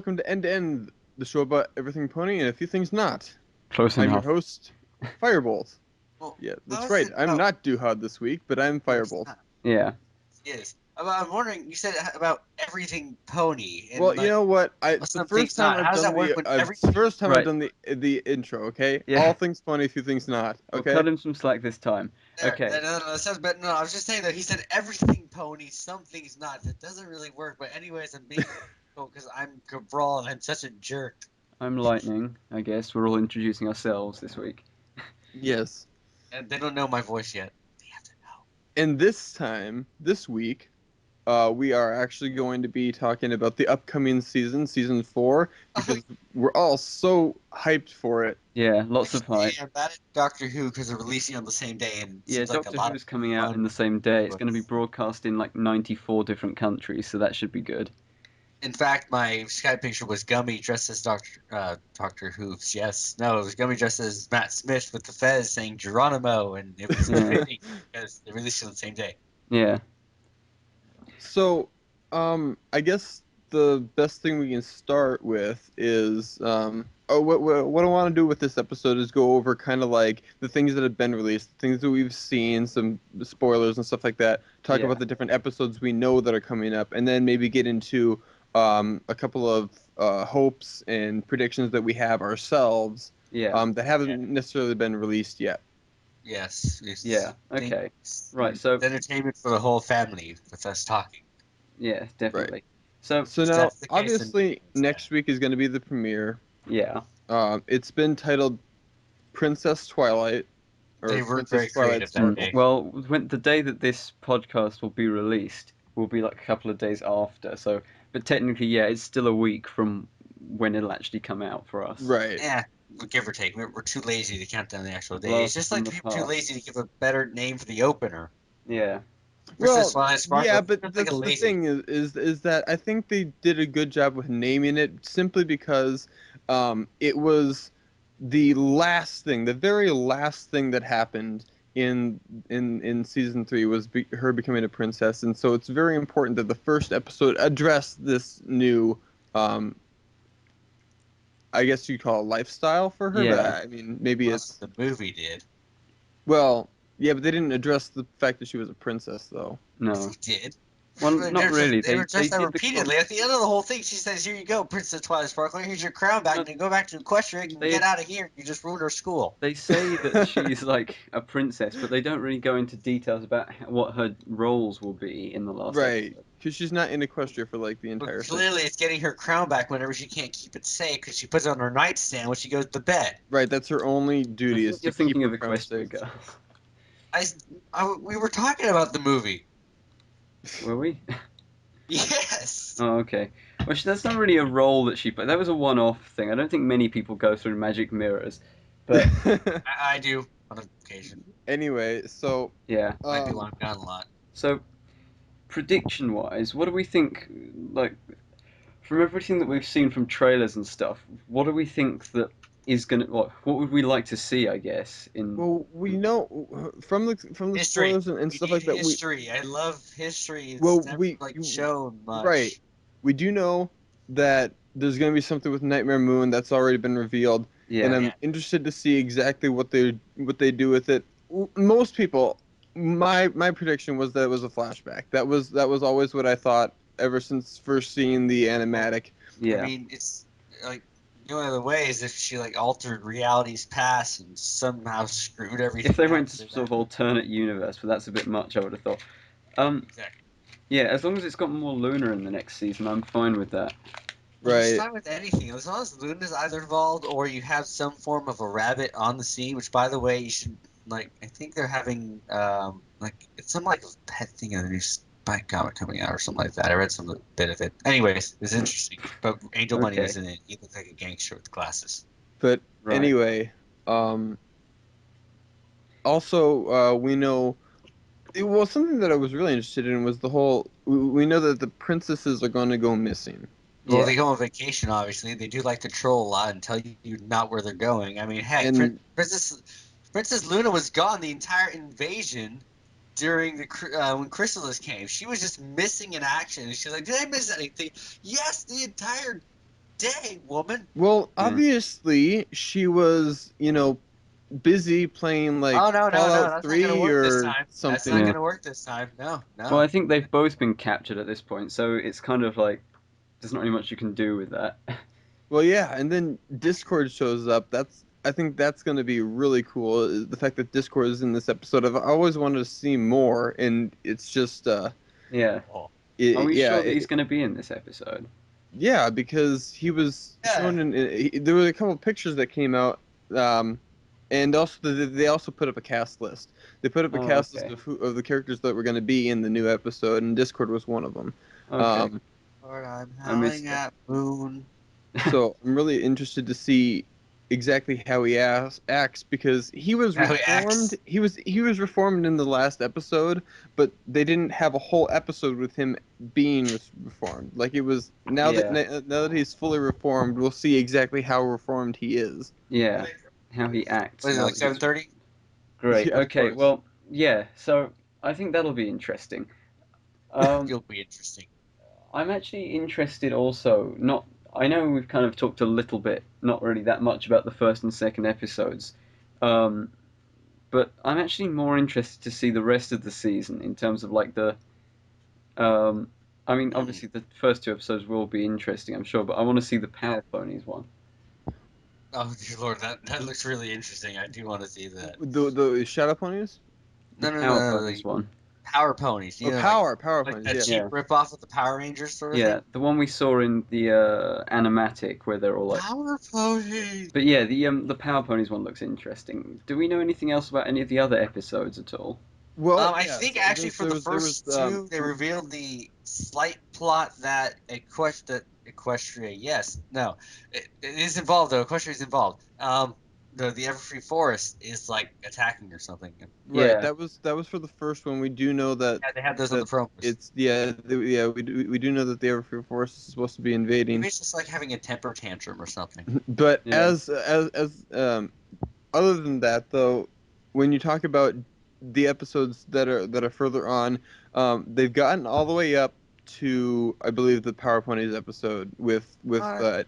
welcome to End to End, the show about everything pony and a few things not. Close I'm your enough. host, Firebolt. Well, Yeah, how that's is right. it I'm about not Duhad this week, but I'm it's Firebolt. not. Yeah. Yes. I'm wondering, you said about everything pony, Well, and you like, know what? The some first things time not. I've How does done that work the when the everything... first time I've Right. done the intro. Okay, Yeah. all things pony, a few things not. We'll Okay. cut him some slack this time. There, Okay. no, that sounds better. No, I was just saying that he said everything pony, some things not. That doesn't really work, but anyways, I'm being... because I'm Cabral and I'm such a jerk. I'm Lightning, I guess. We're all introducing ourselves this week. Yes. And they don't know my voice yet. They have to know. And this week, we are actually going to be talking about the upcoming season, season 4, because we're all so hyped for it. Yeah, lots of hype. Yeah, that is Doctor Who because they're releasing on the same day and it Yeah, seems like a Doctor lot Who's of coming out fun. in the same day. It's going to be broadcast in like 94 different countries, so that should be good. In fact, my Skype picture was Gummy dressed as Doctor Hooves. Yes, no, it was Gummy dressed as Matt Smith with the fez saying Geronimo, and it was Yeah. fitting because they released it on the same day. Yeah. So, I guess the best thing we can start with is, what I want to do with this episode is go over kind of like the things that have been released, things that we've seen, some spoilers and stuff like that. Talk Yeah. about the different episodes we know that are coming up, and then maybe get into a couple of hopes and predictions that we have ourselves, Yeah. that haven't necessarily been released yet. Yes, it's Yeah. Okay. things- Right. So, it's entertainment for the whole family with us talking. yeah, Right. definitely. So, So If now, that's the case, then obviously, it's next week is going to be the premiere. yeah. It's been titled Princess Twilight, they or were Princess very Twilight creative that Sparkle. day. Well, when the day that this podcast will be released will be like a couple of days after. So, but technically, yeah, it's still a week from when it'll actually come out for us. Right. Yeah, give or take. We're too lazy to count down the actual day. It's Blast just from like the people too past. lazy to give a better name for the opener. Yeah. Princess Well, Twilight yeah, Sparkle. but It's like a that's the lazy. thing is that I think they did a good job with naming it simply because it was the last thing, the very last thing that happened in season 3 was her becoming a princess, and so it's very important that the first episode addressed this new, um, I guess you call it lifestyle for her, but Yeah. I mean maybe Well, that's it's what the movie did. well, yeah, but they didn't address the fact that she was a princess though. Yes, No. he did. Well, not really. They were They just that did the repeatedly. At the end of the whole thing, she says, "Here you go, Princess Twilight Sparkle. Here's your crown back. no, Now go back to Equestria and they get out of here. You just ruined our school." they say that she's like a princess, but they don't really go into details about what her roles will be in the last Right, episode. because she's not in Equestria for like the But entire thing. clearly, it's getting her crown back whenever she can't keep it safe because she puts it on her nightstand when she goes to bed. Right, that's her only I duty is think to you're keep thinking her of crown Equestria safe. Girls. We were talking about the movie. Were we? Yes. Oh, okay. Well, that's not really a role that she played. That was a one-off thing. I don't think many people go through magic mirrors, but I do on occasion. Anyway, so yeah. Might be when I'm gone a lot. So prediction-wise, what do we think? Like from everything that we've seen from trailers and stuff, what do we think that is gonna? What would we like to see? I guess in. well, we know from the History. spoilers and We stuff need like that. history. I love history. It's Well, never like shown right, much. we do know that there's going to be something with Nightmare Moon that's already been revealed, and Yeah. I'm Yeah. interested to see exactly what they do with it. Most people, my prediction was that it was a flashback. That was always what I thought ever since first seeing the animatic. I Yeah. mean, it's like the only other way is if she like altered reality's past and somehow screwed everything If they up. went to So sort of alternate universe, but that's a bit much. I would have thought. exactly. Yeah. As long as it's got more Luna in the next season, I'm fine with that. I'm just Right. fine with anything as long as Luna's either involved or you have some form of a rabbit on the sea. Which, by the way, you should like. I think they're having like it's some like pet thing in the new Spy comic coming out or something like that. I read some bit of it. Anyways, it's interesting. But Angel Money Okay. was in it. He looked like a gangster with glasses. But Right. anyway, also we know. Well, something that I was really interested in was the whole. We know that the princesses are going to go missing. Well, Yeah. they go on vacation, obviously. They do like to troll a lot and tell you not where they're going. I mean, heck, And Princess Luna was gone the entire invasion during the when Chrysalis came. She was just missing in action. She's like, "Did I miss anything?" Yes, the entire day, woman. Well, Yeah. obviously she was, busy playing like Oh no, no, no, Fallout that's not gonna 3 work this or time. That's not something. Yeah. gonna work this time. No, Well, I no. think they've both been captured at this point, so it's kind of like there's not really much you can do with that. Well, yeah, and then Discord shows up. I think that's going to be really cool. The fact that Discord is in this episode. I've always wanted to see more, and it's just, Yeah. Oh. Are we yeah, sure that he's going to be in this episode? yeah, because he was Yeah. shown there were a couple of pictures that came out, and also they also put up a cast list. They put up a Oh, cast list okay. of the characters that were going to be in the new episode, and Discord was one of them. Okay. Um, Lord, I'm I missed howling it. at moon. So I'm really interested to see exactly how he acts because he was How he reformed. acts. He was reformed in the last episode, but they didn't have a whole episode with him being reformed. Like it was Yeah. now that he's fully reformed, we'll see exactly how reformed he is. Yeah. How he acts What is it, now like that he's 7:30? great. Yeah, of Okay. course. Well, yeah. So I think that'll be interesting. Um, You'll be interesting. I'm actually interested also. Not. I know we've kind of talked a little bit, not really that much about the first and second episodes. Um, but I'm actually more interested to see the rest of the season in terms of like the um, I mean, Hmm. obviously the first two episodes will be interesting, I'm sure, but I want to see the Power Ponies one. Oh dear Lord, that looks really interesting. I do want to see that. The shadow ponies. The No, no, Power no, Ponies like one. Power Ponies. Oh, power Like ponies. that Yeah. cheap Yeah, ripoff of the Power Rangers sort of yeah, thing. the one we saw in the animatic where they're all like. Power Ponies. But yeah, the Power Ponies one looks interesting. Do we know anything else about any of the other episodes at all? Well, I yeah. think actually for There the was there was first two, they revealed the slight plot that Equestria, yes, no, it is involved though. Equestria is involved. The Everfree Forest is like attacking or something. right. Yeah, That was for the first one. We do know that Yeah, they have those on the that promos. it's yeah, we do know that the Everfree Force is supposed to be Maybe invading. it's just like having a temper tantrum or something. But yeah, as other than that though, when you talk about the episodes that are further on, they've gotten all the way up to I believe the Power Ponies episode Alright.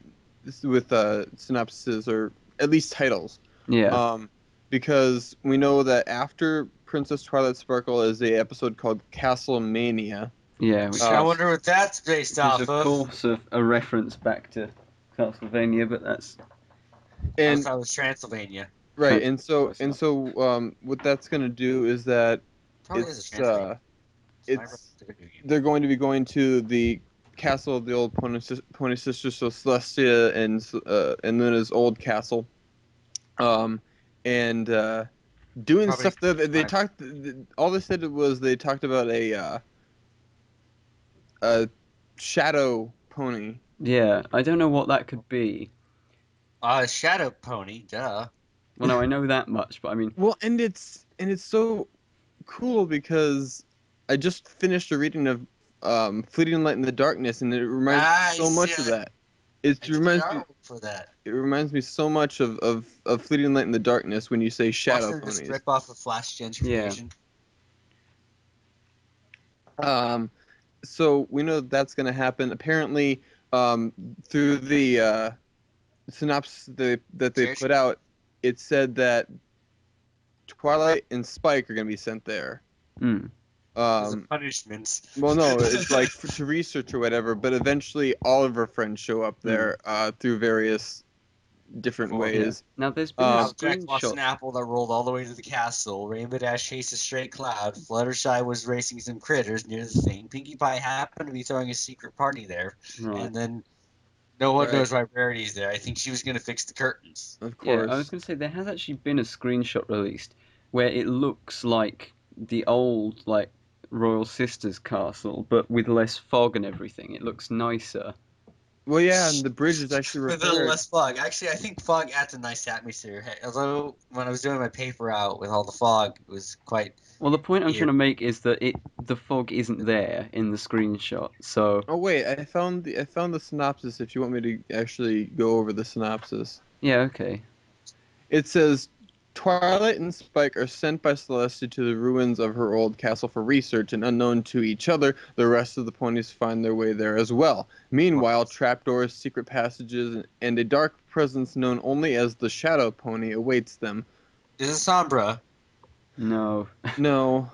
with synopses or at least titles. yeah, Um, because we know that after Princess Twilight Sparkle is a episode called Castle Mania. yeah, Which I wonder what that's based which is off of of. course a reference back to Castlevania, but that's I And thought it was Transylvania. right, and no, so it's and not. so what that's gonna do is that Probably is a it's Transylvania. I read it's the video game. they're going to be going to the castle of the old Pony Sisters, so Celestia and then his old castle, um, and doing Probably. stuff that they talked. All they said was they talked about a shadow pony. Yeah, I don't know what that could be. Shadow Pony, duh. Well, no, I know that much, but I mean, Well, and it's so cool because I just finished a reading of Fleeting Light in the Darkness, and it reminds me so Nice, much of yeah. that. It I did the reminds me artwork for that. it reminds me so much of Fleeting Light in the Darkness when you say Watch shadow them just ponies. rip off of Flash yeah, Gentrification. Um, so we know that's going to happen. Apparently, through the synopsis that they Cheers. put out, it said that Twilight and Spike are going to be sent there. mm, As a Um, punishment. well, no, it's like to research or whatever. But eventually, all of her friends show up mm, there through various different yeah. ways. Now, there's been a Um, Applejack lost screenshot. an apple that rolled all the way to the castle. Rainbow Dash chased a stray cloud. Fluttershy was racing some critters near the thing. Pinkie Pie happened to be throwing a secret party there. Right. And then no one right, knows why Rarity's there. I think she was going to fix the curtains. of Yeah, I was course. going to say there has actually been a screenshot released where it looks like the old like Royal Sisters castle, but with less fog and everything. It looks nicer. Well, yeah, and the bridge is actually With a repaired. less fog. Actually, I think fog adds a nice atmosphere. Hey, although when I was doing my paper out with all the fog, it was quite Well, the point I'm trying eerie. to make is that the fog isn't there in the screenshot. So Oh wait, I found the synopsis. If you want me to actually go over the synopsis, yeah, okay. it says Twilight and Spike are sent by Celestia to the ruins of her old castle for research, and unknown to each other, the rest of the ponies find their way there as well. Meanwhile, trapdoors, secret passages, and a dark presence known only as the Shadow Pony awaits them. Is it Sombra? No. No,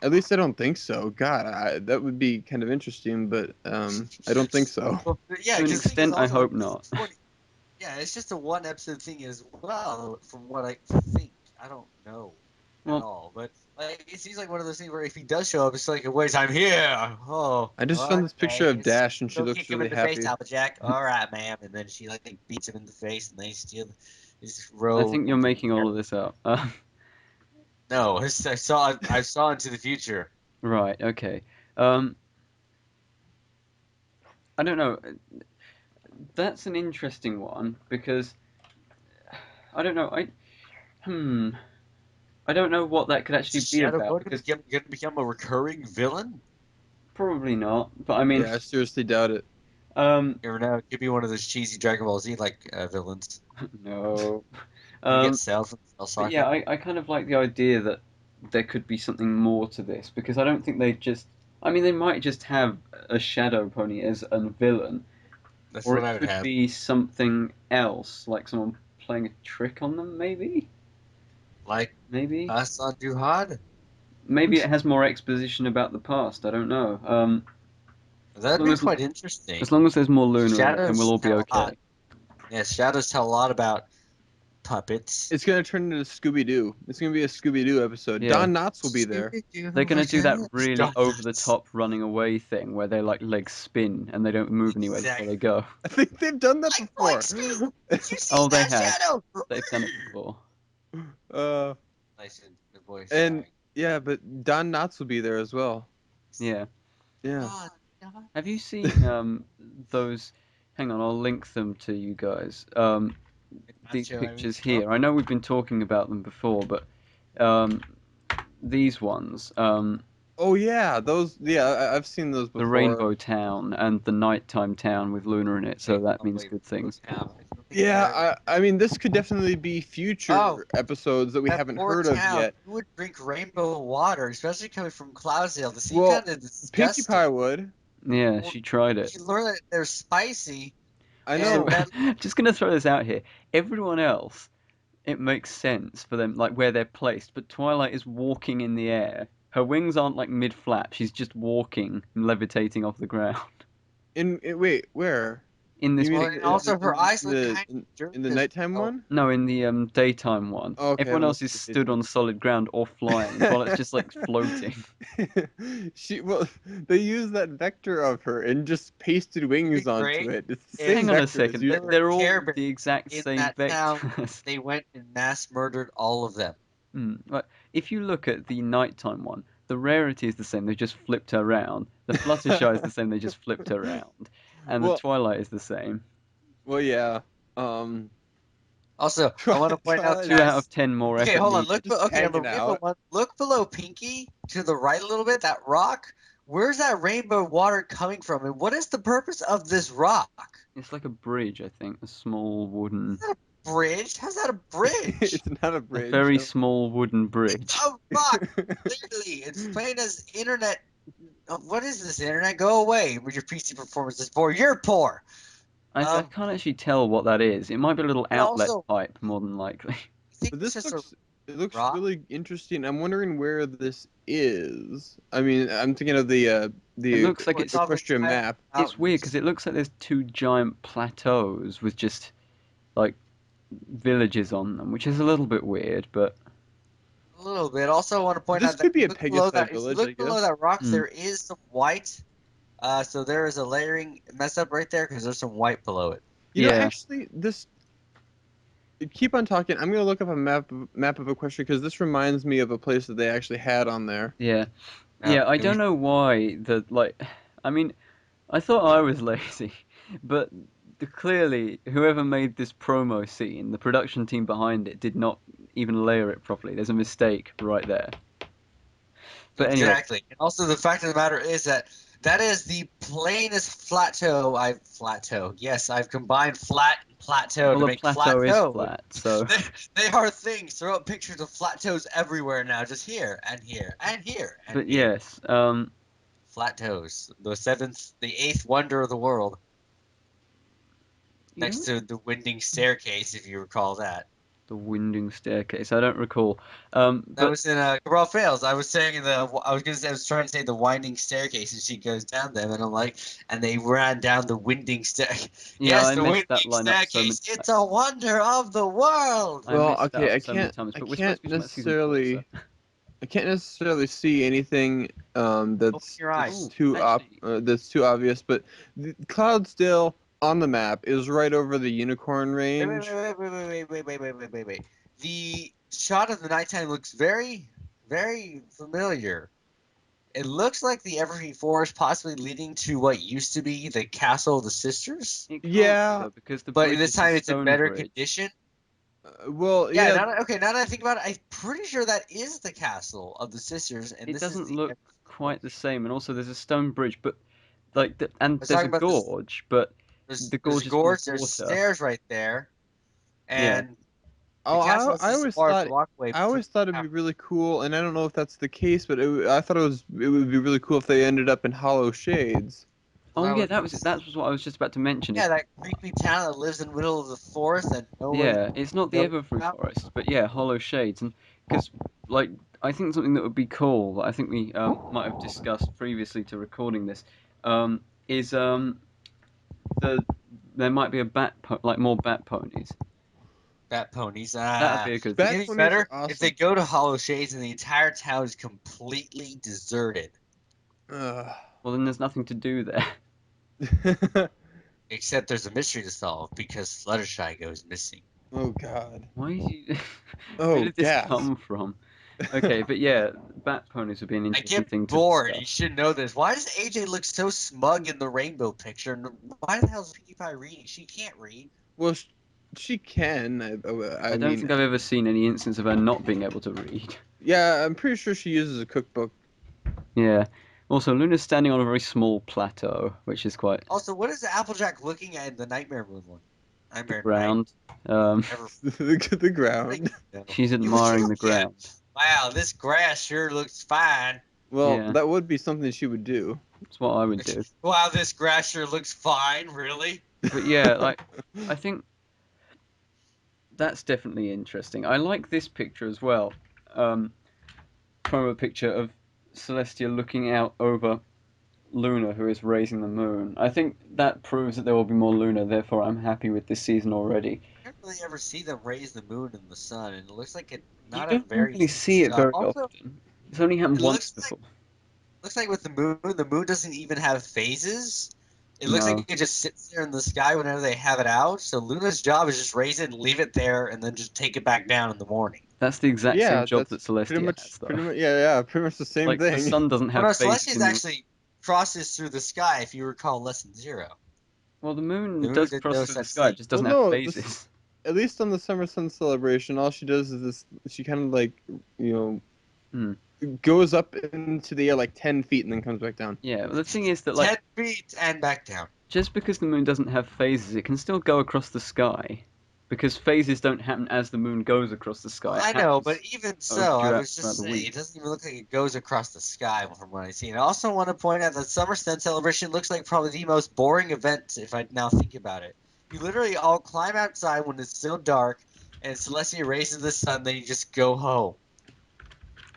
at least I don't think so. God, that would be kind of interesting, but I don't think so. Well, yeah, To an because the thing is extent, I also hope not. yeah, it's just a one episode thing as well, from what I think. I don't know at Well, all, but like it seems like one of those things where if he does show up, it's like, wait, I'm here. Oh, I just found this picture okay. of Dash, and she Go looks kick him really in the face, happy. Applejack. All right, ma'am, and then she like beats him in the face, and they steal his I robe. think you're making all of this up. No, I saw into the future. Right. Okay. Um, I don't know. That's an interesting one because I don't know. Hmm. I don't know what that could actually be Shadow about Pony because gonna become a recurring villain? probably not. But I mean, Yeah, I seriously doubt it. um, You never know. It could be one of those cheesy Dragon Ball Z like villains. no. Gonna get Um, Cell from Cell but yeah, Socket. I kind of like the idea that there could be something more to this because I don't think they just. I mean, they might just have a Shadow Pony as a villain, That's or what it I would could have. be something else, like someone playing a trick on them, maybe. Like Maybe. us on Duhad. Maybe it has more exposition about the past. I don't know. As That'd long be as quite as interesting. long as there's more Luna in it, then we'll Shadows all be tell a lot. okay. Yes, shadows tell a lot about puppets. It's gonna turn into Scooby Doo. It's gonna be a Scooby Doo episode. Yeah, Don Knotts will be there. they're gonna do that Scooby-Doo really over the Donuts. top running away thing where their like legs spin and they don't move anywhere before they Exactly. go. I think they've done that Like Boink before. Scoop. Did you see Oh, they that have. shadow? They've done it before. uh, Nice and the voice and dying. yeah, but Don Knotts will be there as well. Yeah. Yeah. God, Have you seen those? Hang on, I'll link them to you guys. These Nacho, I mean, pictures here. I know we've been talking about them before, but um, these ones. Oh yeah, those. Yeah, I've seen those The before. Rainbow Town and the Nighttime Town with Luna in it, so that means lovely good little things. town. I don't think I've ever. Yeah, I mean, this could definitely be Oh, future episodes that we that haven't poor heard of town. yet. Who would drink rainbow water, especially coming from Cloudsdale? The sea Well, kind of Pinkie disgusting. Pie would. Yeah, Well, she tried it. you learn that they're spicy, I So, and know. that just gonna throw this out here. Everyone else, it makes sense for them, like where they're placed, but Twilight is walking in the air. Her wings aren't like mid-flap. She's just walking and levitating off the ground. Wait, where? In this You mean well, in and the picture. also her eyes look kind of in dirty the as nighttime well. one? No, in the daytime one. Oh, okay, I Everyone haven't else looked is at the stood daytime on solid ground or flying. Twilight's just like floating. Well, they used that vector of her and just pasted It'd be wings onto great it. It's the if same Hang on a vector as second. there usual. were They're all Care the Bears exact in same that town. vectors. They went and mass murdered all of them. Like, if you look at the nighttime one, the rarity is the same. They just flipped her around. The Fluttershy is the same. They just flipped her around. And the Well, Twilight is the same. yeah. Um, Also, I want to point out, Twilight Two is out guys. of 10 more Okay, effort hold on. needed. Okay, on the hanging rainbow out. one, look below Pinky to the right a little bit. That rock. Where's that rainbow water coming from, and what is the purpose of this rock? It's like a bridge, I think. A small wooden, Bridge? How's that a bridge? It's not a a bridge. very small wooden It's bridge. a rock. Literally, it's plain as internet. What is this internet? Go away with your PC performance is poor. You're poor. I Um, can't actually tell what that is. It might be a little and outlet also, pipe, more than likely. I think But it's this just a looks it looks rock. really interesting. I'm wondering where this is. I mean, I'm thinking of the It looks like Well, it's it's all the equestrian entire map. it's weird mountains. because it looks like there's two giant plateaus with just like villages on them, which is a little bit weird, but A little bit. Also, I want to point This out that could be a look below Pegasi that. If you village, I look below guess. that rock, mm, there is some white. So there is a layering mess up right there because there's some white below it. yeah, Actually, this keep on talking. I'm gonna look up a map of Equestria because this reminds me of a place that they actually had on there. yeah, Uh, yeah. I and we, don't know why the like. I mean, I thought I was lazy, but clearly whoever made this promo scene, the production team behind it, did not even layer it properly. There's a mistake right there. But anyway, exactly. And also, the fact of the matter is that That is the plainest plateau. Yes, I've combined flat and plateau Well, to the make plateau is plateau. flat, so They are things. Throw up pictures of plateaus everywhere now, just here and here and here and but here. yes, Plateaus, the eighth wonder of the world, you next know, to the winding staircase, if you recall that. the winding staircase. I don't recall. That But was in Cabral Fails. I was saying I was trying to say the winding staircase, and she goes down them, and I'm like, and they ran down the winding stair. yeah, Yes, I the messed winding that line up so many. staircase. It's a wonder of the world. I Well, messed that okay, up so many times. I But we're supposed can't to be talking about season 4, so. I can't necessarily see anything Open your eyes. Oh, actually, that's too obvious. But Cloudsdale on the map is right over the Unicorn Wait, Range. wait. The shot of the nighttime looks very, very familiar. It looks like the evergreen forest, possibly leading to what used to be the castle of the sisters. it can't be Yeah, though because the But bridge this is a time it's in stone better bridge. condition. well, Yeah, yeah, now that I think about it, I'm pretty sure that is the castle of the sisters, and It this is doesn't the. look quite the same, and also there's a stone bridge, but like, and I was there's a talking about this. gorge, but the There's gorge a is full gorge, of there's water. stairs right there, Yeah. and the Oh, castle is I just a always large thought walkway I between always thought it'd the be really cool, and I don't know if that's the case, but I thought it would be really cool if they ended up in Hollow Shades. Oh that yeah, would that be was what I was just about to mention. Is yeah, that creepy town that lives in the middle of the forest that nobody yeah, it's not the knows Everfree about. Forest, but yeah, Hollow Shades, and because like I think something that would be cool, that I think we might have discussed previously to recording this, is the there might be a like more bat ponies. Bat ponies. That'd be a good You thing. know Bat what's ponies are better? If they awesome. go to Hollow Shades and the entire town is completely deserted, Ugh. Well, then there's nothing to do there. except there's a mystery to solve because Fluttershy goes missing. Oh God. Why did you? Where Oh did this gas. come from? Okay, but yeah, bat ponies would be an I interesting get thing to bored. You discuss. should know this. Why does AJ look so smug in the rainbow picture? And why the hell is Pinkie Pie reading? She can't read. Well, she can. I I don't mean, think I've ever seen any instance of her not being able to read. yeah, I'm pretty sure she uses a cookbook. Yeah. Also, Luna's standing on a very small plateau, which is quite Also, what is Applejack looking at in the Nightmare Moon one? the Nightmare Night. ground. Um, Ever The like, ground. no. she's You would admiring the yeah. ground. Wow, this grass sure looks fine. Well, Yeah, that would be something she would do. that's what I would do. Wow, this grass sure looks fine. Really? But yeah, like I think that's definitely interesting. I like this picture as well. Um, from a picture of Celestia looking out over Luna, who is raising the moon. I think that proves that there will be more Luna. Therefore, I'm happy with this season already. I don't really ever see them raise the moon and the sun, and it looks like it You not a don't very really see it very also often. It's only happened it once before. looks like with the moon doesn't even have phases. It looks like No, it just sits there in the sky whenever they have it out. So Luna's job is just raise it and leave it there, and then just take it back down in the morning. that's the exact same Yeah, job that's that Celestia has, though. pretty much, yeah, pretty much the same Like the thing. sun doesn't Oh no, have phases Celestia's in the. actually crosses through the sky. If you recall Lesson Zero, Well, the the moon moon does did cross no through the such sky. It thing. just Well, doesn't have no, this phases. at least on the Summer Sun celebration, all she does is this. She kind of like Hmm. goes up into the air like 10 feet and then comes back down. Yeah, but the thing is that like 10 feet and back down. just because the moon doesn't have phases, it can still go across the sky. Because phases don't happen as the moon goes across the Well, sky. It I know, but happens even so, I was throughout just the saying, week. it doesn't even look like it goes across the sky from what I see. And I also want to point out that Summer Sun Celebration looks like probably the most boring event if I now think about it. You literally all climb outside when it's still dark, and Celestia raises the sun, then you just go home.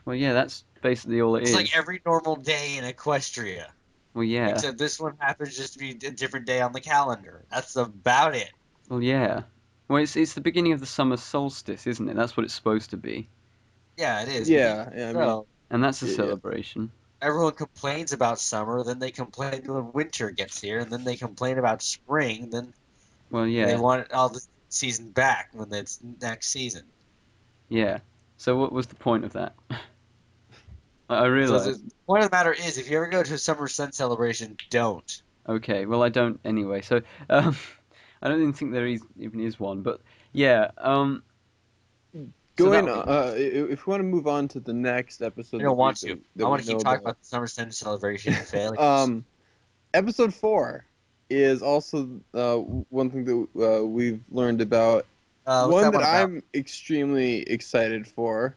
Well, yeah, that's basically all it It's like is. every normal day in Equestria, Well, yeah. except this one happens just to be a different day on the calendar. That's about it. Well, yeah. Well, it's the beginning of the summer solstice, isn't it? That's what it's supposed to be, Yeah, it is. But even Yeah, I mean, so, and that's a yeah. celebration. everyone complains about summer, then they complain when winter gets here, and then they complain about spring, then Well, they yeah, want all the season back when it's next season. yeah. So what was the point of that? I So realize. the point of the matter is, if you ever go to a summer sun celebration, don't. Okay, well, I don't anyway. So, um, I don't even think even is one. But yeah, so that Going would be if we want to move on to the next I episode don't want to. that I we want to keep know talking about, about the summer sun celebration failures. um, Episode 4 is also one thing that we've learned about. What's One that that one about? I'm extremely excited for,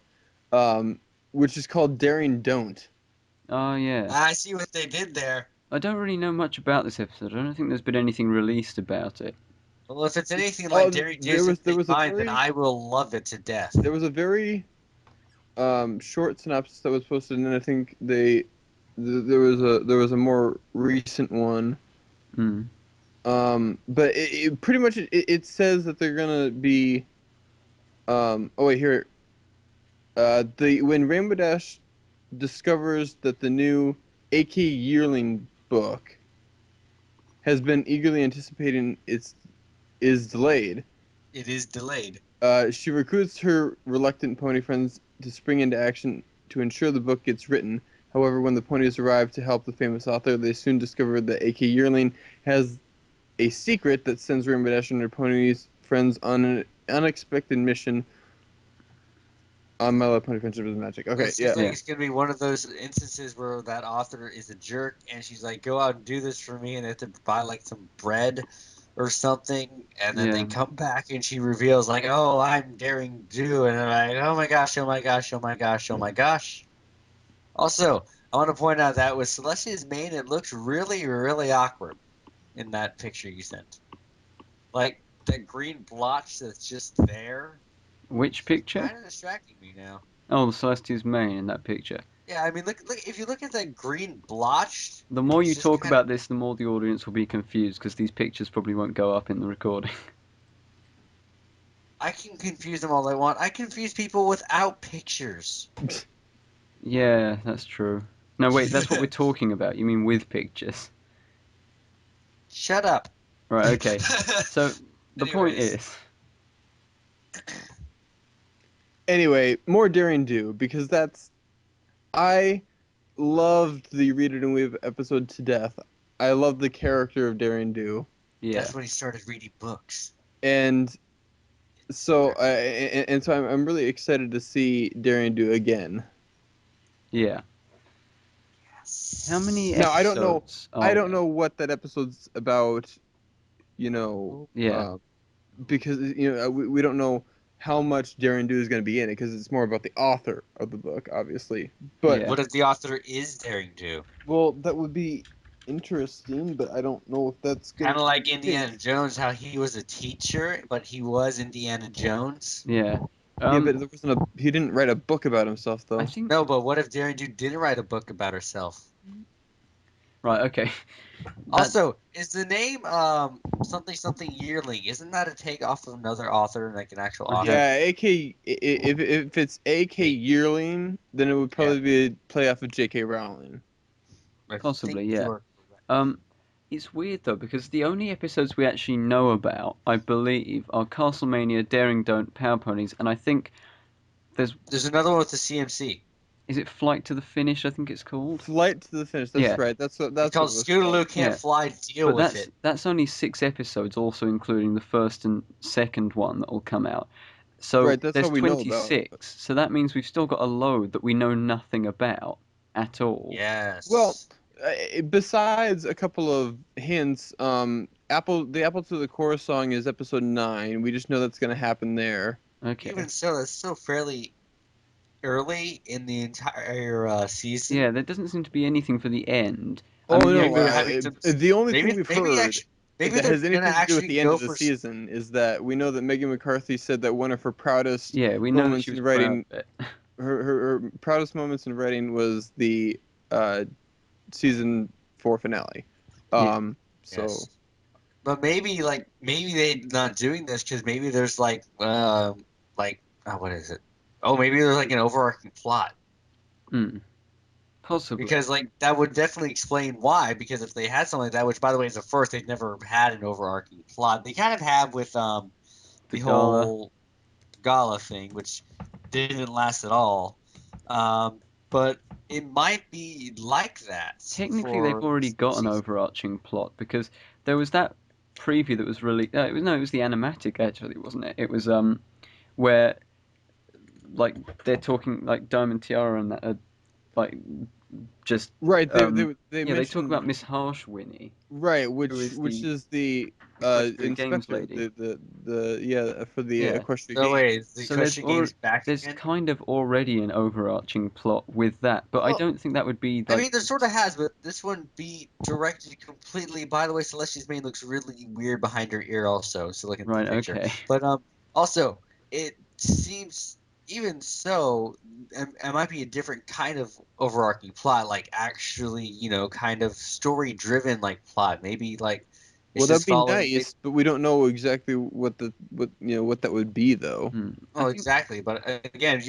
um, which is called Daring Don't. Oh yeah. I see what they did there. I don't really know much about this episode. I don't think there's been anything released about it. Well, if it's anything like Oh, Dairy Juice and there Big was a Mine, then very I will love it to death. short synopsis that was posted, and then I think there was a more recent one. Mm. But it pretty much it says that they're gonna be oh wait, here the when Rainbow Dash discovers that the new AK Yearling book has been eagerly anticipating its is delayed. It is delayed. She recruits her reluctant pony friends to spring into action to ensure the book gets written. However, when the ponies arrive to help the famous author, they soon discover that AK Yearling has a secret that sends Rainbow Dash and her ponies friends on an unexpected mission on My Little Pony Friendship is Magic. It Okay, seems yeah. like Yeah. it's gonna be one of those instances where that author is a jerk, and she's like, "Go out and do this for me," and they have to buy like some bread or something, and then they Yeah. come back and she reveals like, "Oh, I'm daring do," and I'm like, "Oh my gosh, oh my gosh, oh my gosh, oh my gosh." Also, I want to point out that with Celestia's mane, it looks really, really awkward in that picture you sent. Like that green blotch that's just there, Which picture? kind of distracting me now. Oh, the Celestia's mane in that picture. Yeah, I mean, look. If you look at that green blotch, The more it's you just talk kind of. about this, the more the audience will be confused because these pictures probably won't go up in the recording. I can confuse them all I want. I confuse people without pictures. Yeah, that's true. No, wait, that's what we're talking about. You mean with pictures? Shut up. Right, okay. So the point Anyways, is, Anyway, more Daring Do because that's I loved the Read It and Weave episode to death. I love the character of Daring Do, yeah, that's when he started reading books. and so I'm really excited to see Daring Do again. yeah. How many Yes. Now episodes I are don't there? know what that episode's about, you know, Yeah, because we don't know how much Daring Do is going to be in it because it's more about the author of the book, obviously. But yeah. What if the author is daring do? well, that would be interesting, but I don't know if that's going Kind to of be like the Indiana case. Jones, how he was a teacher, but he was Indiana Jones. Yeah. Yeah, but there wasn't a he didn't write a book about himself I though. think No, but what if Daring Do didn't write a book about herself? right. Okay. That Also, is the name something something yearling? Isn't that a take off of another author, like an actual I have. author? Yeah, AK if it's AK Hey, Yearling, then it would yeah, probably be a play off of J.K. Rowling. I think Possibly, you yeah. are correct. Um, it's weird though because the only episodes we actually know about, I believe, are Castlemania, Daring Don't, Power Ponies, and I think there's There's another one with the CMC. is it Flight to the Finish? I think it's called. Flight to the Finish. That's Yeah, right. It's That's what called it was Scootaloo called. Can't yeah. Fly. Deal But with it. that's only 6 episodes, also including the first and second one that will come out. So Right. That's all there's we know about. 26. So that means we've still got a load that we know nothing about at all. Well, Yes. besides a couple of hints, the Apple to the Core song is episode 9. We just know that's going to happen there. Okay. Even so, that's still fairly early in the entire season. Yeah, there doesn't seem to be anything for the end. I Oh mean, the no, Maybe only they're having to. the only thing Maybe we've maybe heard actually maybe that they're has gonna anything to do with actually the end go of the for. season is that we know that Megan McCarthy said that one of her proudest yeah, we know that she moments was in proud writing of it. her proudest moments in writing was the uh, season 4 finale. Yeah, Um, so Yes. But maybe they're not doing this because maybe there's like what is it? Oh, maybe there's like an overarching plot mm, possibly. because like that would definitely explain why. Because if they had something like that, which by the way is the first, they've never had an overarching plot. They kind of have with The the gala. whole gala thing, which didn't last at all. But it might be like that Technically, they've for already this new got an season. overarching plot because there was that preview that was really. It was no, it was the animatic actually, wasn't it? It was where like they're talking like Diamond Tiara and that are like just Right. They yeah, they talk mentioned about Miss Harshwinnie, right, who is which the is the equestrian games inspector, lady. the yeah, for the Yeah. equestrian No game. way, is the So there's question games back there's again? kind of already an overarching plot with that, but I Well, don't think that would be I like mean, there sort of has, but this one be directed completely. By the way, Celestia's mane looks really weird behind her ear, also. So look at the right. picture. Okay. But also it seems even so, it might be a different kind of overarching plot, like actually, kind of story driven like plot. Maybe like Well, it's that'd just be following. nice, but we don't know exactly what that would be though. I Oh, think exactly. But again,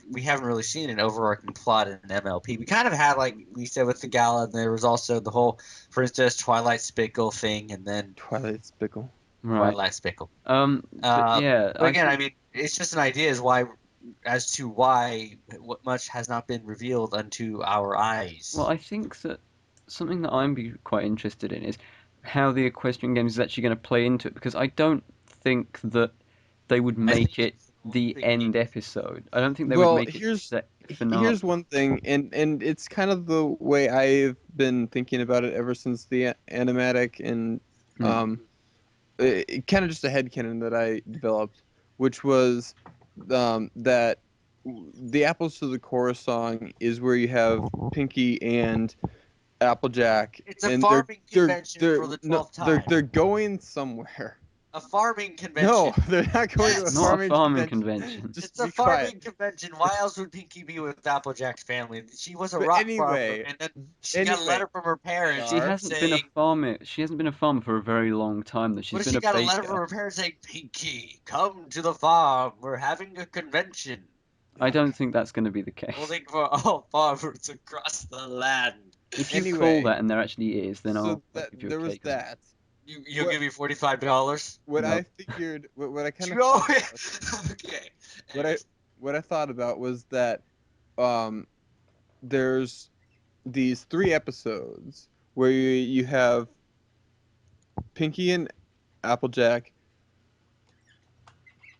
we haven't really seen an overarching plot in MLP. We kind of had, like we said, with the gala, and there was also the whole Princess Twilight Spickle thing, and then Twilight Spickle. right. Twilight Spickle. But yeah, But I again, I think mean, it's just an idea as to why what much has not been revealed unto our well, eyes. I think that something that I'm be quite interested in is how the equestrian games is actually going to play into it because I don't think that they would I think make it it's the big end games. episode. I don't think they would Well, make it the finale. here's one thing, and it's kind of the way I've been thinking about it ever since the animatic, and Mm, um, kind of just a headcanon that I developed, which was that the Apples to the Chorus song is where you have Pinky and Applejack, It's a and farming convention for the no 12th time. they're going somewhere. A farming No, convention. they're not going to a not a Yes. farming farming convention. convention. Just It's a be quiet. farming convention. Why else would Pinky be with Applejack's family? She was a But rock farmer, anyway, and then she got a letter from her parents She Star. hasn't been a saying, farmer. She hasn't been a farmer for a very long time. Though she's "What if been she a got a letter from baker. her parents saying, Pinky, come to the farm. We're having a convention, I don't think that's going to be the case. holding for all farmers across the land." If you call Anyway, that and there actually is, then so I'll that give you a there was cake or something. that. You'll What give me $45. what No. I figured, what I kind of Go. thought about, Okay. what I what I thought about was that um there's these three episodes where you have Pinky and Applejack,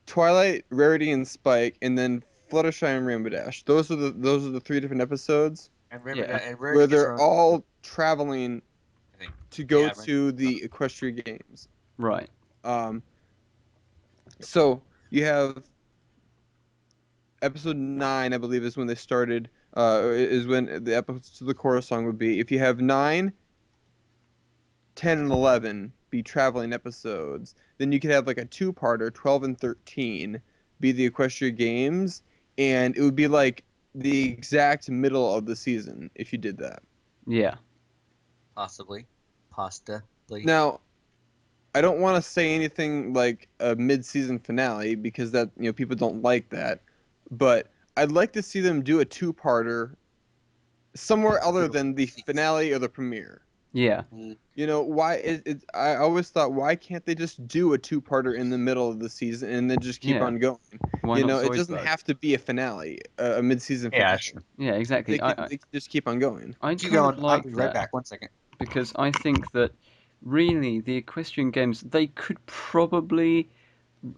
Twilight, Rarity, and Spike, and then Fluttershy and Rainbow Dash. Those are the three different episodes And remember Yeah. that, and Rarity where gets they're her own. all traveling I think. to go Yeah. to the Equestria Games. Right. Um, so you have episode 9, I believe, is when they started. Is when the episodes to the chorus song would be. If you have 9, 10, and 11 be traveling episodes, then you could have like a two-parter, 12 and 13, be the Equestria Games, and it would be like the exact middle of the season if you did that. Yeah. Possibly. Possibly. Now, I don't want to say anything like a mid-season finale because that, people don't like that, but I'd like to see them do a two-parter somewhere other than the finale or the premiere. Yeah. Why I always thought, why can't they just do a two-parter in the middle of the season and then just keep Yeah. on going? Why not It doesn't Zoidberg? have to be a finale, a mid-season Yeah, finale. sure. Yeah. Exactly. They can just keep on going. I Keep kind of going. I'll like be right that back. 1 second. because I think that really the equestrian games they could probably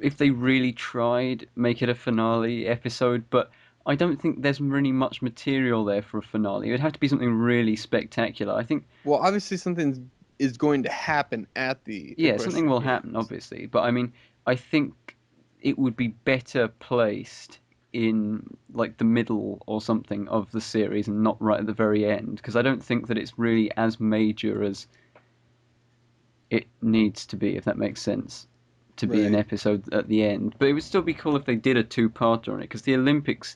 if they really tried, make it a finale episode, but I don't think there's really much material there for a finale. It would have to be something really spectacular. I think, Well, obviously something is going to happen at the yeah, something Equestrian will happen, Games. obviously, but I mean, I think it would be better placed in like the middle or something of the series and not right at the very end, because I don't think that it's really as major as it needs to be, if that makes sense, to be an Right. episode at the end. But it would still be cool if they did a two-parter on it, because the Olympics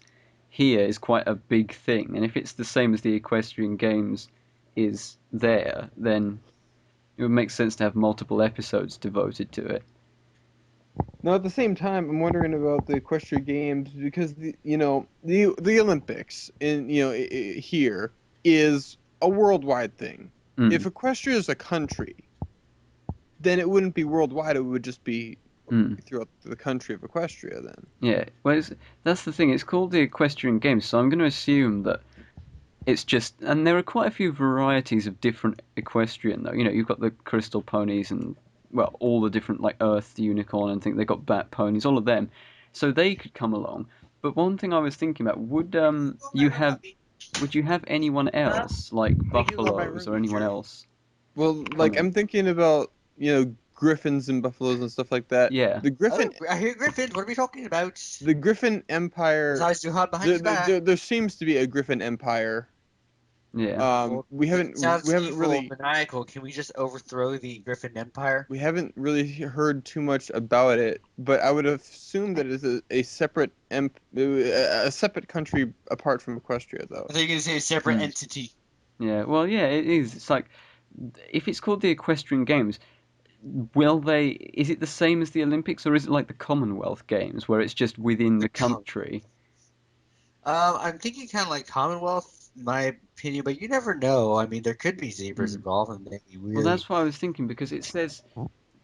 here is quite a big thing, and if it's the same as the Equestrian Games is there, then it would make sense to have multiple episodes devoted to it. Now, at the same time, I'm wondering about the Equestrian Games because the Olympics in here is a worldwide thing. If Mm, Equestria is a country, then it wouldn't be worldwide. It would just be mm. throughout the country of Equestria. Then. Yeah, well, that's the thing. It's called the Equestrian Games, so I'm going to assume that it's just, and there are quite a few varieties of different equestrian though. You've got the crystal ponies and well, all the different like Earth unicorn and think they got bat ponies, all of them. So they could come along. But one thing I was thinking about, would you have? would you have anyone else, like buffaloes or anyone else? Well, like Coming? I'm thinking about, griffins and buffaloes and stuff like that. Yeah. The griffin, Oh, I hear griffins. What are we talking about? the Griffin Empire. Besides Duhad behind There, his there, back. there, there seems to be a Griffin Empire. Yeah. Well, We it haven't we sounds haven't evil, really maniacal. Can we just overthrow the Griffin Empire? we haven't really heard too much about it, but I would assume that it's a separate a separate country apart from Equestria, though. I think it's a separate Hmm. entity. Yeah. Well, yeah, it is. It's like if it's called the Equestrian Games, will they? Is it the same as the Olympics, or is it like the Commonwealth Games, where it's just within The the com- country? I'm thinking kind of like Commonwealth, in my opinion, but you never know. I mean, there could be zebras Hmm. involved, and they'd be Well, really. that's what I was thinking because it says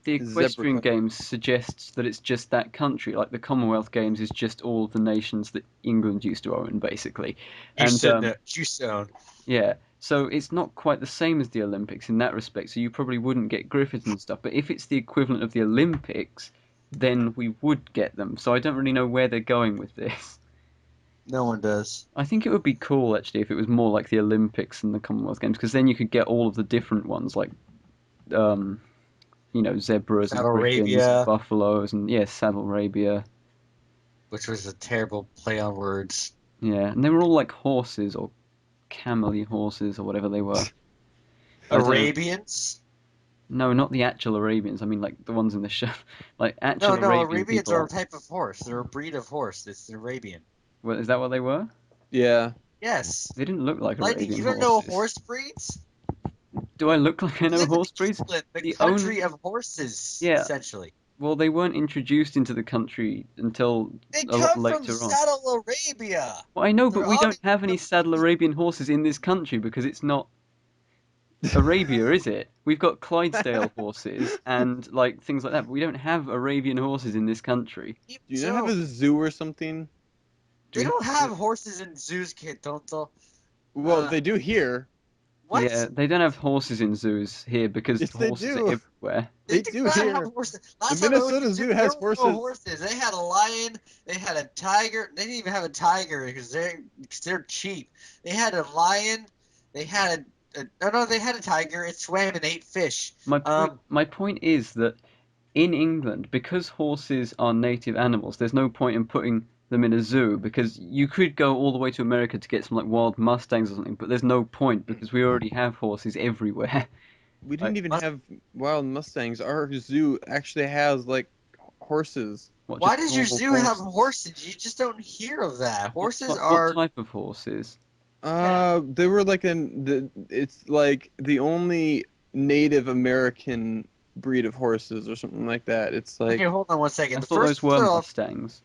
the Zebra Equestrian country. Games suggests that it's just that country. Like the Commonwealth Games is just all of the nations that England used to own, basically. And You sound. yeah, so it's not quite the same as the Olympics in that respect. So you probably wouldn't get Griffiths and stuff. But if it's the equivalent of the Olympics, then we would get them. So I don't really know where they're going with this. No one does. I think it would be cool actually if it was more like the Olympics and the Commonwealth Games, because then you could get all of the different ones, like um, zebras and Saddle griffins and Arabia, buffaloes and yeah, Saddle Arabia. which was a terrible play on words. Yeah, and they were all like horses or camely horses or whatever they were. I don't know. Arabians? No, not the actual Arabians. I mean, like the ones in the show. Like No, actual no, Arabian Arabians people are a are. type of horse. They're a breed of horse. It's the Arabian. Well, is that what they were? Yeah. Yes. They didn't look like Lightning, Arabian you don't know horses. horse breeds? Do I look like I You know live in horse breeds? England, the The country only. of horses, Yeah, essentially. well, they weren't introduced into the country until They a lot come from later on. Saddle Arabia. Well, I know, but They're we don't have any obviously saddle Arabian horses in this country because it's not Arabia, is it? We've got Clydesdale horses and like things like that, but we don't have Arabian horses in this country. even Do you not have so. a zoo or something? Do They we have don't a have zoo? horses in zoos, kid, don't they? Well, Uh, they do here. Yeah, what? they don't have horses in zoos here because Yes, they horses are do. everywhere. They They do do not have here. horses. The Last time I went to Minnesota the zoo, Zoo there has were no horses. horses. They had a lion. They had a tiger. They didn't even have a tiger because they're cheap. They had a lion. They had no, they had a tiger. It swam and ate fish. My point is that in England, because horses are native animals, there's no point in putting them in a zoo because you could go all the way to America to get some like wild mustangs or something, but there's no point because we already have horses everywhere. We didn't Like, even have wild mustangs. Our zoo actually has like horses. what, Why just does your normal zoo have horses? horses? You just don't hear of that. Horses What are type of horses? yeah. They were like it's like the only Native American breed of horses or something like that. It's Okay, like hold on one I second. The thought those first were off, mustangs.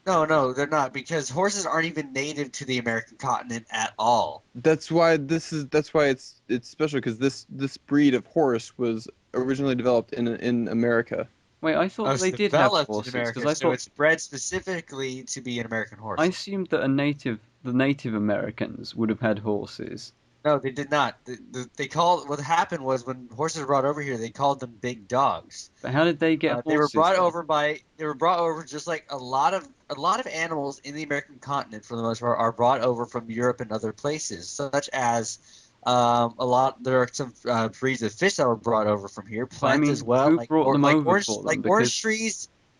no, they're not because horses aren't even native to the American continent at all. that's why it's special because this breed of horse was originally developed in America. Wait, I thought that It's they did have developed in horses because America, so it's bred specifically to be an American I horse. assumed that the Native Americans would have had horses. No, they did not. They called what happened was when horses were brought over here, they called them big dogs. But how did they get They were horses brought then? over by they were brought over just like a lot of animals in the American continent for the most part are brought over from Europe and other places, such as a lot. There are some breeds of fish that were brought over from here, But I plants as mean, well, who brought them over for them? like Because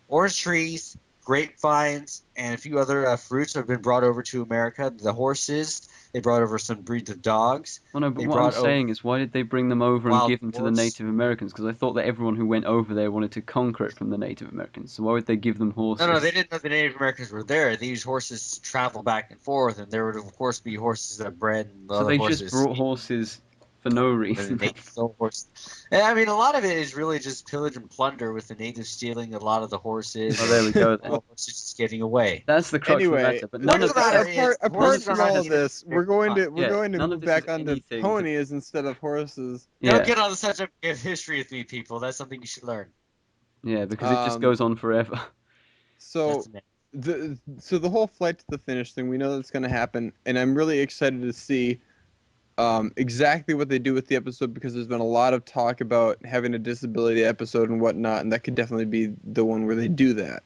orange trees, grapevines, and a few other fruits have been brought over to America. The horses they brought over some breeds of dogs. well, no, but They what I'm brought over saying is, why did they bring them over and wild give them to the horse. Native Americans? Because I thought that everyone who went over there wanted to conquer it from the Native Americans. So why would they give them No, they horses? didn't know the Native Americans were there. They used horses to travel back and forth, and there would, of course, be horses that bred and So other they just horses. brought horses for no And reason. they stole horses. And, I mean, a lot of it is really just pillage and plunder, with the natives stealing a lot of the horses, Oh, or there we go the then. horses just getting away. That's the crux of the Anyway, matter. But The fact none of of the this matter has is, none apart of horses are from this not all has of native to this, the American we're yeah, going to none of move this has back onto anything to ponies instead of horses. Don't yeah, get on the subject of history with me, people. That's something you should learn. yeah, because it just Um, goes on forever. That's so it. the whole flight to the finish thing, we know that's going to happen, and I'm really excited to see exactly what they do with the episode because there's been a lot of talk about having a disability episode and whatnot, and that could definitely be the one where they do that.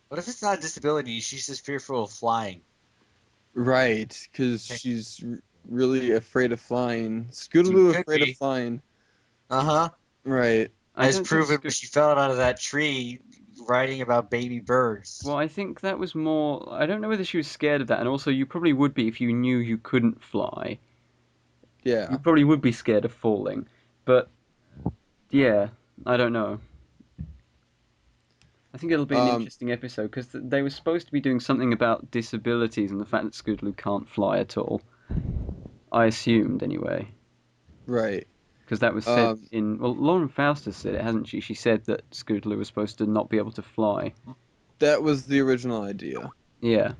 What if it's not a disability? She's just fearful of flying. Right, because she's really afraid of flying. She Scootaloo could afraid of be. flying. Uh-huh. Right. I As don't think proven when she fell out of that tree writing about baby birds. Well, I think that was more. I don't know whether she was scared of that, and also you probably would be if you knew you couldn't fly. You Yeah. probably would be scared of falling. But yeah, I don't know. I think it'll be an Um. interesting episode because they were supposed to be doing something about disabilities and the fact that Scootaloo can't fly at all. I assumed anyway, Right. because that was said Um. in. Well, Lauren Faustus said it, hasn't she? She said that Scootaloo was supposed to not be able to fly. That was the original idea. Yeah.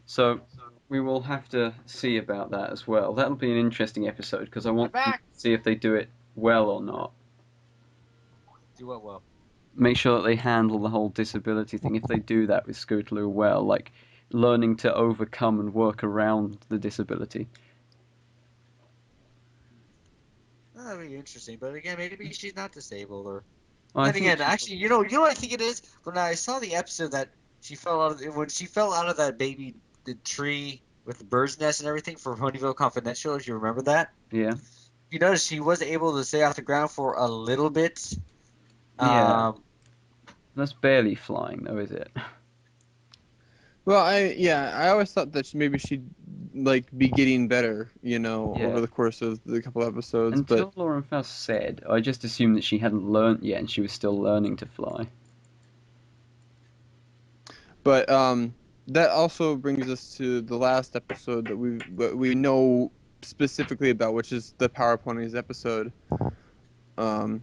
So we will have to see about that as well. That'll be an interesting episode because I I'm want to back. see if they do it well or not. Do what well? Make sure that they handle the whole disability thing. If they do that with Scootaloo well, like learning to overcome and work around the disability. That'd be interesting. But again, maybe she's not disabled or Well, I then think again, she. actually, you know what I think it is? When I saw the episode that when she fell out of that baby the tree with the bird's nest and everything for Honeyville Confidential, if you remember that, Yeah. you notice she was able to stay off the ground for a little bit. Yeah. Um, That's barely flying, though, is it? Well, I always thought that maybe she'd like be getting better, over Yeah. the course of the couple episodes. But Until Lauren Faust said, I just assumed that she hadn't learnt yet and she was still learning to fly. but that also brings us to the last episode that we know specifically about, which is the Power Ponies episode. Um,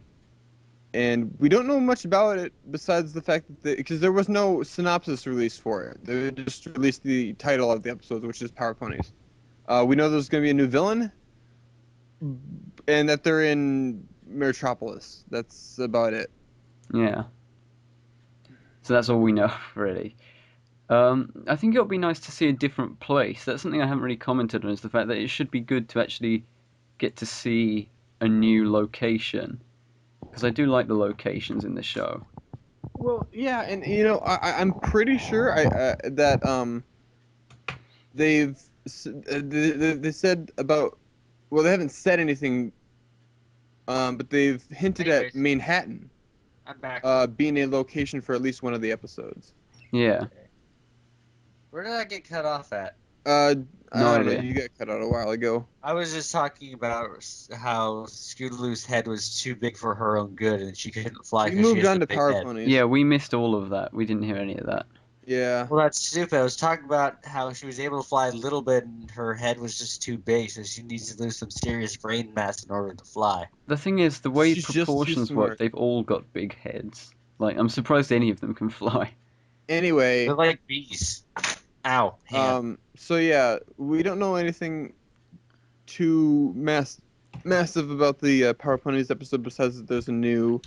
and we don't know much about it besides the fact that because there was no synopsis released for it. They just released the title of the episode, which is Power Ponies. We know there's going to be a new villain, and that they're in Metropolis. That's about it. Yeah. So that's all we know, really. I think it'll be nice to see a different place. That's something I haven't really commented on, is the fact that it should be good to actually get to see a new location. Because I do like the locations in the show. Well, yeah, and I'm pretty sure that they said about, well, they haven't said anything, but they've hinted at anyways, Manhattan I'm back. being a location for at least one of the episodes. Yeah, Where did I get cut off at? Uh, I no don't know. idea. You got cut out a while ago. I was just talking about how Scootaloo's head was too big for her own good, and she couldn't fly We because she moved has on a to big Power head. Ponies. Yeah, we missed all of that. We didn't hear any of that. Yeah. Well, that's stupid. I was talking about how she was able to fly a little bit, and her head was just too big, so she needs to lose some serious brain mass in order to fly. The thing is, the way She's just too proportions work, smart. they've all got big heads. Like, I'm surprised any of them can fly. They're Anyway, like bees. Ow, hand. so yeah, we don't know anything too massive about the Power Ponies episode besides that there's a new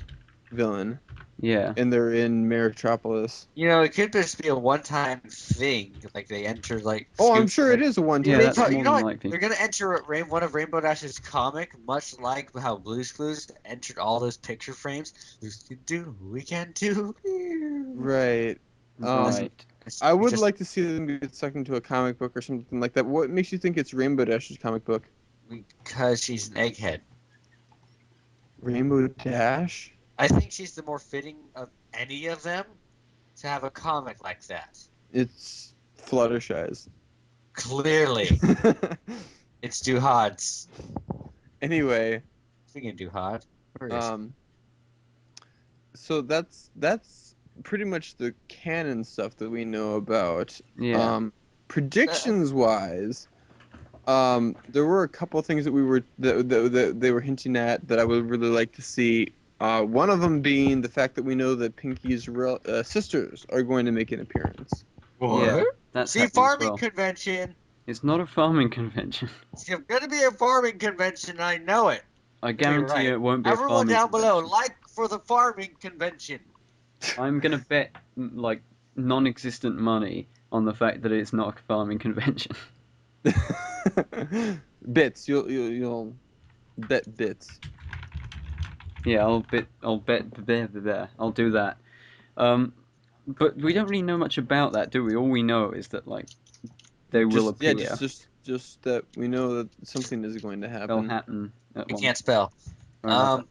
villain Yeah, and they're in Metropolis. It could just be a one-time thing. Like they enter, like Oh, I'm Scoot. sure it is a yeah, one-time They that's probably, thing. you more know than what? likely. They're gonna enter one of Rainbow Dash's comic, much like how Blue's Clues entered all those picture frames. We can do, we can do. Right. Um, Right. It's I would just like to see them get sucked into a comic book or something like that. What makes you think it's Rainbow Dash's comic book? because she's an egghead. Rainbow Dash? I think she's the more fitting of any of them to have a comic like that. It's Fluttershy's. Clearly, it's Duhad's. Anyway, Speaking of Duhad, where is he? um, so that's pretty much the canon stuff that we know about. Yeah. Predictions wise, there were a couple of things that that they were hinting at that I would really like to see. One of them being the fact that we know that Pinky's real sisters are going to make an appearance. Yeah, that's See, happening as farming well. convention. It's not a farming convention. It's gonna be a farming convention. I know it. I Okay, guarantee right. you it won't be a Everyone farming down below, convention. like for the farming convention. I'm gonna bet like non-existent money on the fact that it's not a farming convention. Bits, you'll bet bits. Yeah, I'll bet there. I'll do that. Um, But we don't really know much about that, do we? All we know is that like they will Just yeah, appear. just that we know that something is going to They'll happen. happen at I one can't spell. or another.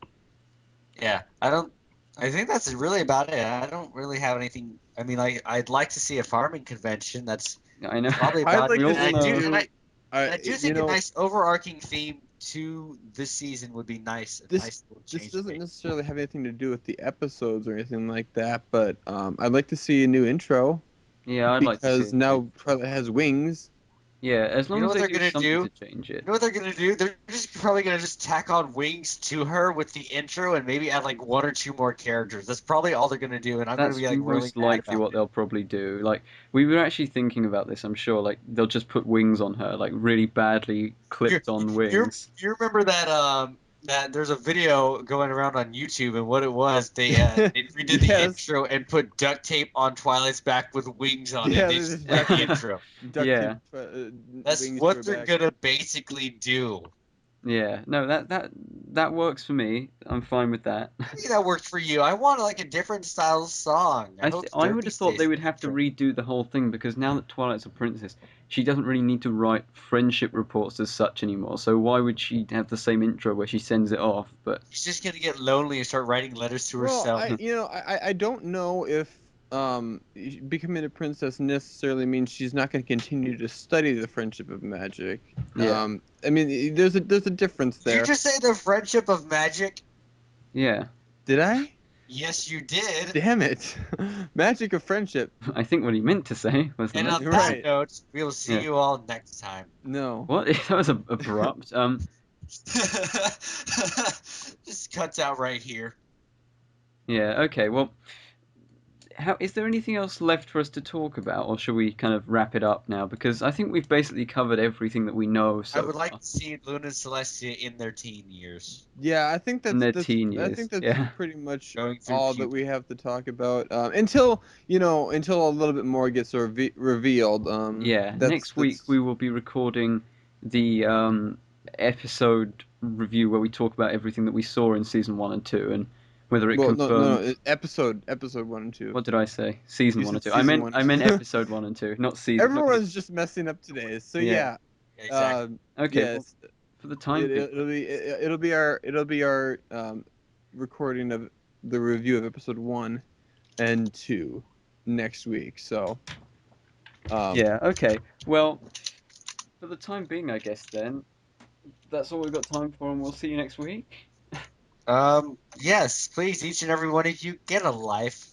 Yeah, I don't. I think that's really about it. I don't really have anything. I mean, I'd like to see a farming convention. That's I know. probably I'd about like it. We to And all I do, know. and see. I, I and I do you think a know nice overarching theme to this season would be nice. A this nice little this change to doesn't make. necessarily have anything to do with the episodes or anything like that, but I'd like to see a new intro Yeah, I'd like to see because it too. now Twilight has wings. Yeah, as You long know as what they they're do gonna something do? to change it. You know what they're gonna do? They're just probably gonna just tack on wings to her with the intro and maybe add like one or two more characters. That's probably all they're gonna do, and I'm gonna That's be like really most mad likely about what it. they'll probably do. Like we were actually thinking about this, I'm sure. Like they'll just put wings on her, like really badly You clipped on you wings. you remember that that there's a video going around on YouTube, and what it was, they redid the Yes, intro and put duct tape on Twilight's back with wings on it. yeah, They they just just played the intro. duct tape Yeah, That's wings to what her they're back. gonna basically do. yeah. No, that works for me. I'm fine with that. I think that worked for you. I want like a different style song. I hope I would Derpy have thought stays they in would the have to intro. redo the whole thing because now that Twilight's a princess, she doesn't really need to write friendship reports as such anymore. So why would she have the same intro where she sends it off? But She's just gonna get lonely and start writing letters to Well, herself. I don't know if becoming a princess necessarily means she's not going to continue to study the friendship of magic. yeah, I mean, there's a difference Did you there. just say the friendship of magic? yeah. Did I? Yes, you did. Damn it. Magic of friendship. I think what he meant to say was the And on magic. You're that right. note, we will see Yeah. you all next time. No. What? That was abrupt. Just cuts out right here. Yeah. Okay. Well, how is there anything else left for us to talk about, or should we kind of wrap it up now? Because I think we've basically covered everything that we know I so would like far to see Luna and Celestia in their teen years, Yeah, in their that's teen I think years. that's Yeah. pretty much going through all that puberty. we have to talk about until until a little bit more gets revealed. Yeah. That's Next week that's we will be recording the episode review where we talk about everything that we saw in season 1 and 2 and whether it well, no, confirmed. episode 1 and 2. What did I say? Season You one said and two. season one. I meant episode 1 and 2, not season. Not Everyone's just messing up today. So yeah. yeah, Exactly. Okay. Well, yes, for the time being. it'll be our recording of the review of episode 1 and 2 next week. So um, Yeah. Okay. Well, for the time being, I guess then that's all we've got time for, and we'll see you next week. Yes, please, each and every one of you get a life.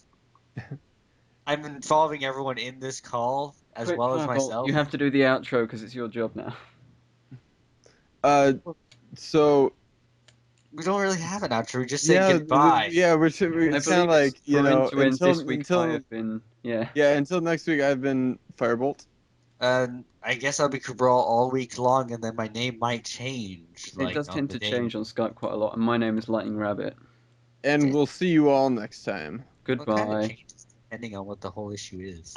I'm involving everyone in this call as Quick, well as Firebolt, you myself. have to do the outro because it's your job now. uh, so We don't really have an outro. We just say yeah, goodbye. I it's kind of believe it's like for end to ends this week. I until have been, yeah. yeah, until next week. I've been Firebolt, I guess I'll be Cabral all week long, and then my name might change, It like does on tend the to day. change on Skype quite a lot, and my name is Lightning Rabbit. and we'll see you all next time. What kind of Goodbye. changes depending on what the whole issue is?